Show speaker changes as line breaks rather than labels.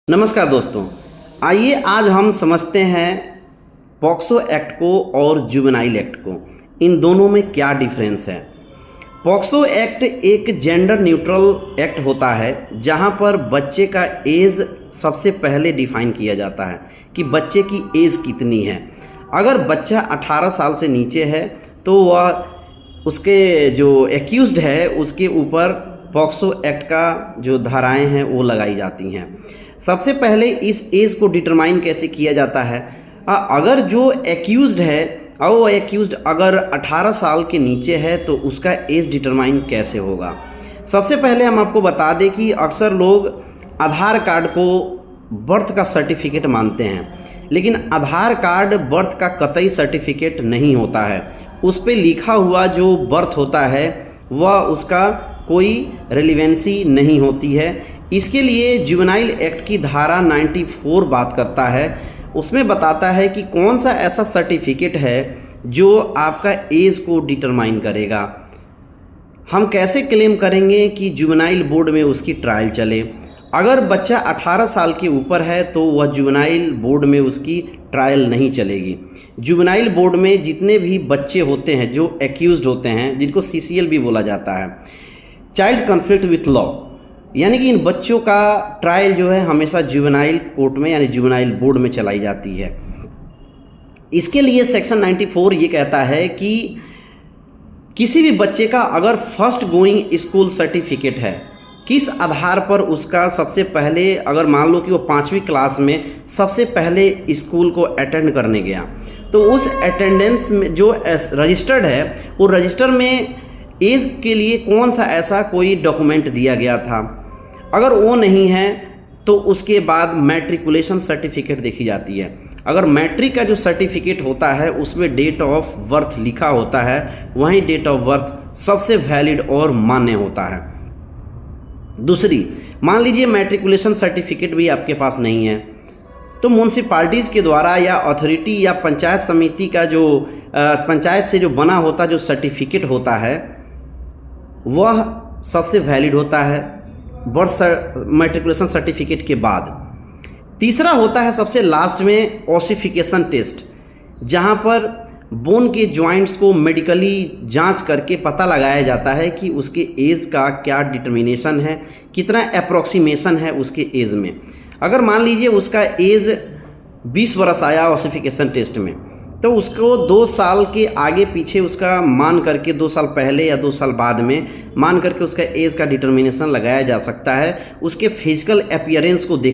नमस्कार दोस्तों, आइए आज हम समझते हैं पॉक्सो एक्ट को और जुवेनाइल एक्ट को। इन दोनों में क्या डिफरेंस है। पॉक्सो एक्ट एक जेंडर न्यूट्रल एक्ट होता है जहां पर बच्चे का एज सबसे पहले डिफाइन किया जाता है कि बच्चे की एज कितनी है। अगर बच्चा 18 साल से नीचे है तो वह उसके जो एक्यूज्ड है उसके ऊपर पॉक्सो एक्ट का जो धाराएं हैं वो लगाई जाती हैं। सबसे पहले इस एज को डिटरमाइन कैसे किया जाता है। अगर जो एक्यूज्ड है और वो एक्यूज्ड अगर 18 साल के नीचे है तो उसका एज डिटरमाइन कैसे होगा। सबसे पहले हम आपको बता दें कि अक्सर लोग आधार कार्ड को बर्थ का सर्टिफिकेट मानते हैं, लेकिन आधार कार्ड बर्थ का कतई सर्टिफिकेट नहीं होता है। उस पर लिखा हुआ जो बर्थ होता है वह उसका कोई रेलिवेंसी नहीं होती है। इसके लिए जुवेनाइल एक्ट की धारा 94 बात करता है। उसमें बताता है कि कौन सा ऐसा सर्टिफिकेट है जो आपका एज को डिटरमाइन करेगा। हम कैसे क्लेम करेंगे कि जुवेनाइल बोर्ड में उसकी ट्रायल चले। अगर बच्चा 18 साल के ऊपर है तो वह जुवेनाइल बोर्ड में उसकी ट्रायल नहीं चलेगी। जुवेनाइल बोर्ड में जितने भी बच्चे होते हैं जो एक्यूज्ड होते हैं, जिनको CCL भी बोला जाता है, चाइल्ड कॉन्फ्लिक्ट विथ लॉ, यानी कि इन बच्चों का ट्रायल जो है हमेशा जुवेनाइल कोर्ट में यानी जुवेनाइल बोर्ड में चलाई जाती है। इसके लिए सेक्शन 94 ये कहता है कि किसी भी बच्चे का अगर फर्स्ट गोइंग स्कूल सर्टिफिकेट है, किस आधार पर उसका सबसे पहले, अगर मान लो कि वो 5वीं क्लास में सबसे पहले स्कूल को अटेंड करने गया, तो उस अटेंडेंस में जो रजिस्टर्ड है वो रजिस्टर में एज के लिए कौन सा ऐसा कोई डॉक्यूमेंट दिया गया था। अगर वो नहीं है तो उसके बाद मैट्रिकुलेशन सर्टिफिकेट देखी जाती है। अगर मैट्रिक का जो सर्टिफिकेट होता है उसमें डेट ऑफ बर्थ लिखा होता है, वहीं डेट ऑफ बर्थ सबसे वैलिड और मान्य होता है। दूसरी, मान लीजिए मैट्रिकुलेशन सर्टिफिकेट भी आपके पास नहीं है, तो म्यूनसिपालिटीज़ के द्वारा या अथॉरिटी या पंचायत समिति का जो पंचायत से जो बना होता जो सर्टिफिकेट होता है वह सबसे वैलिड होता है बर्थ मैट्रिकुलेशन सर्टिफिकेट के बाद। तीसरा होता है सबसे लास्ट में ओसिफिकेशन टेस्ट, जहां पर बोन के जॉइंट्स को मेडिकली जांच करके पता लगाया जाता है कि उसके एज का क्या डिटर्मिनेशन है, कितना अप्रोक्सीमेशन है उसके एज में। अगर मान लीजिए उसका एज 20 वर्ष आया ओसिफिकेशन टेस्ट में, तो उसको 2 साल के आगे पीछे उसका मान करके 2 साल पहले या 2 साल बाद में मान करके उसका एज का डिटर्मिनेशन लगाया जा सकता है। उसके फिजिकल अपीयरेंस को देख